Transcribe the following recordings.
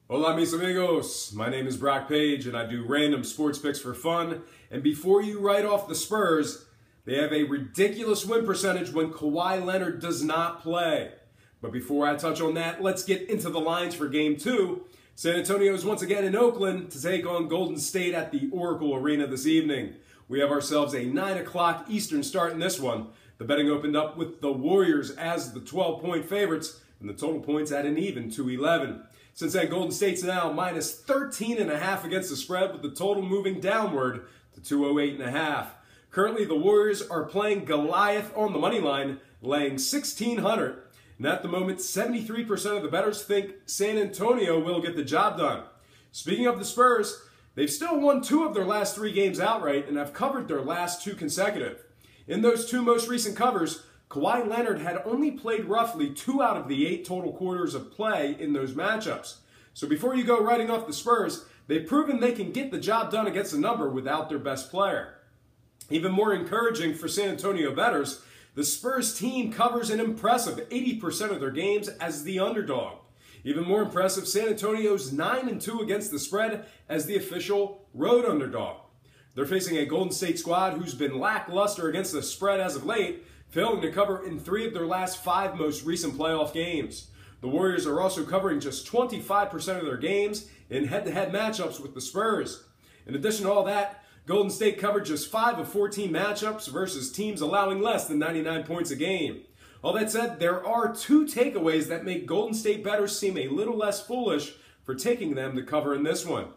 Hola mis amigos, my name is Brock Page and I do random sports picks for fun. And before you write off the Spurs, they have a ridiculous win percentage when Kawhi Leonard does not play. But before I touch on that, let's get into the lines for Game 2. San Antonio is once again in Oakland to take on Golden State at the Oracle Arena this evening. We have ourselves a 9 o'clock Eastern start in this one. The betting opened up with the Warriors as the 12-point favorites and the total points at an even 211. Since then, Golden State's now minus 13.5 against the spread, with the total moving downward to 208.5. Currently, the Warriors are playing Goliath on the money line, laying 1,600. And at the moment, 73% of the bettors think San Antonio will get the job done. Speaking of the Spurs, they've still won 2 of their last 3 games outright and have covered their last 2 consecutive. In those 2 most recent covers, Kawhi Leonard had only played roughly 2 out of the 8 total quarters of play in those matchups. So before you go writing off the Spurs, they've proven they can get the job done against a number without their best player. Even more encouraging for San Antonio bettors, the Spurs team covers an impressive 80% of their games as the underdog. Even more impressive, San Antonio's 9-2 against the spread as the official road underdog. They're facing a Golden State squad who's been lackluster against the spread as of late, failing to cover in 3 of their last 5 most recent playoff games. The Warriors are also covering just 25% of their games in head-to-head matchups with the Spurs. In addition to all that, Golden State covered just 5 of 14 matchups versus teams allowing less than 99 points a game. All that said, there are 2 takeaways that make Golden State bettors seem a little less foolish for taking them to cover in this one.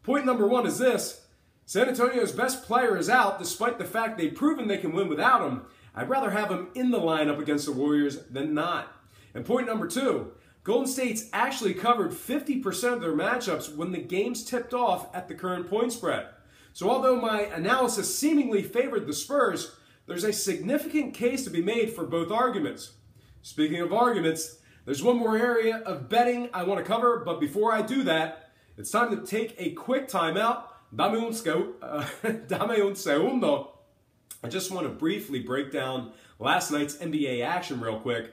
Point number 1 is this: San Antonio's best player is out despite the fact they've proven they can win without him. I'd rather have him in the lineup against the Warriors than not. And point number 2, Golden State's actually covered 50% of their matchups when the games tipped off at the current point spread. So although my analysis seemingly favored the Spurs, there's a significant case to be made for both arguments. Speaking of arguments, there's one more area of betting I want to cover, but before I do that, it's time to take a quick timeout. Dame un segundo. I just want to briefly break down last night's NBA action real quick.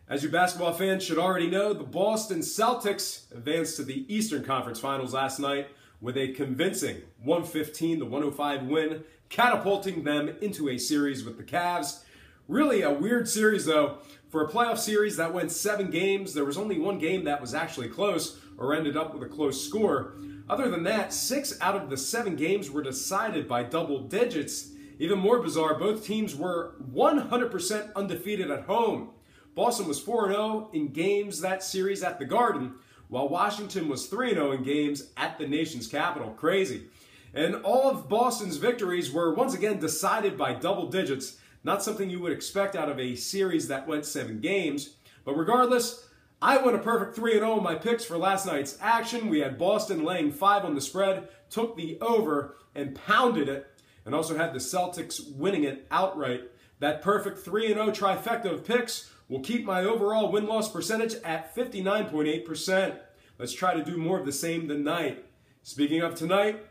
As you basketball fans should already know, the Boston Celtics advanced to the Eastern Conference Finals last night with a convincing 115-105 win, catapulting them into a series with the Cavs. Really a weird series though. For a playoff series that went 7 games, there was only 1 game that was actually close or ended up with a close score. Other than that, 6 out of the 7 games were decided by double digits. Even more bizarre, both teams were 100% undefeated at home. Boston was 4-0 in games that series at the Garden, while Washington was 3-0 in games at the nation's capital. Crazy. And all of Boston's victories were once again decided by double digits, not something you would expect out of a series that went 7 games. But regardless, I went a perfect 3-0 in my picks for last night's action. We had Boston laying 5 on the spread, took the over, and pounded it, and also had the Celtics winning it outright. That perfect 3-0 trifecta of picks will keep my overall win-loss percentage at 59.8%. Let's try to do more of the same tonight. Speaking of tonight,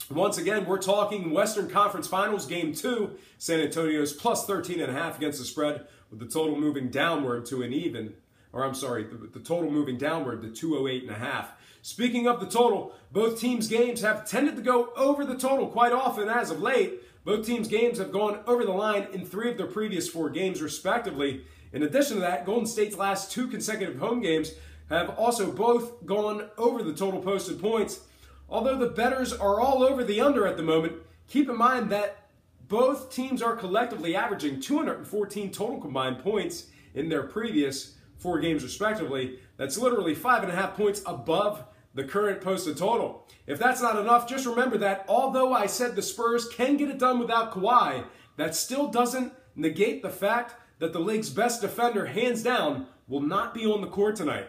once again, we're talking Western Conference Finals Game 2. San Antonio's plus 13.5 against the spread, with the total moving downward to an even, the total moving downward to 208.5. Speaking of the total, both teams' games have tended to go over the total quite often as of late. Both teams' games have gone over the line in 3 of their previous 4 games, respectively. In addition to that, Golden State's last 2 consecutive home games have also both gone over the total posted points. Although the bettors are all over the under at the moment, keep in mind that both teams are collectively averaging 214 total combined points in their previous 4 games, respectively. That's literally 5.5 points above the current posted total. If that's not enough, just remember that although I said the Spurs can get it done without Kawhi, that still doesn't negate the fact that the league's best defender, hands down, will not be on the court tonight.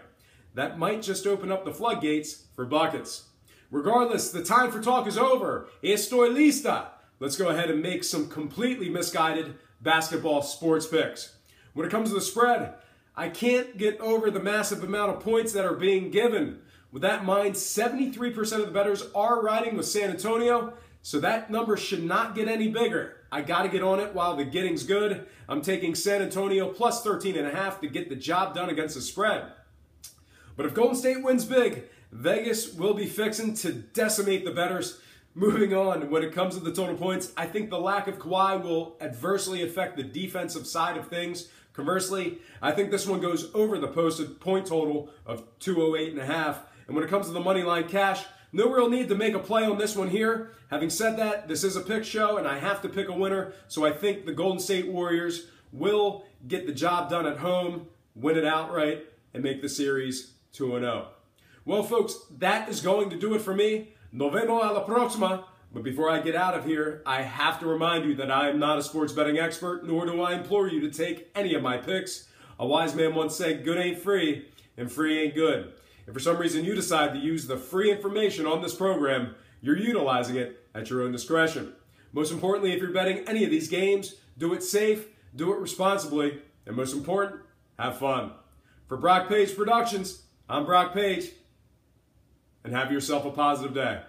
That might just open up the floodgates for buckets. Regardless, the time for talk is over. Estoy lista. Let's go ahead and make some completely misguided basketball sports picks. When it comes to the spread, I can't get over the massive amount of points that are being given. With that in mind, 73% of the bettors are riding with San Antonio, so that number should not get any bigger. I got to get on it while the getting's good. I'm taking San Antonio plus 13.5 to get the job done against the spread. But if Golden State wins big, Vegas will be fixing to decimate the bettors. Moving on, when it comes to the total points, I think the lack of Kawhi will adversely affect the defensive side of things. Conversely, I think this one goes over the posted point total of 208.5. And when it comes to the money line cash, no real need to make a play on this one here. Having said that, this is a pick show and I have to pick a winner. So I think the Golden State Warriors will get the job done at home, win it outright, and make the series 2-0. Well, folks, that is going to do it for me. Nos vemos a la próxima. But before I get out of here, I have to remind you that I am not a sports betting expert, nor do I implore you to take any of my picks. A wise man once said, good ain't free, and free ain't good. If for some reason you decide to use the free information on this program, you're utilizing it at your own discretion. Most importantly, if you're betting any of these games, do it safe, do it responsibly, and most important, have fun. For Brock Page Productions, I'm Brock Page, and have yourself a positive day.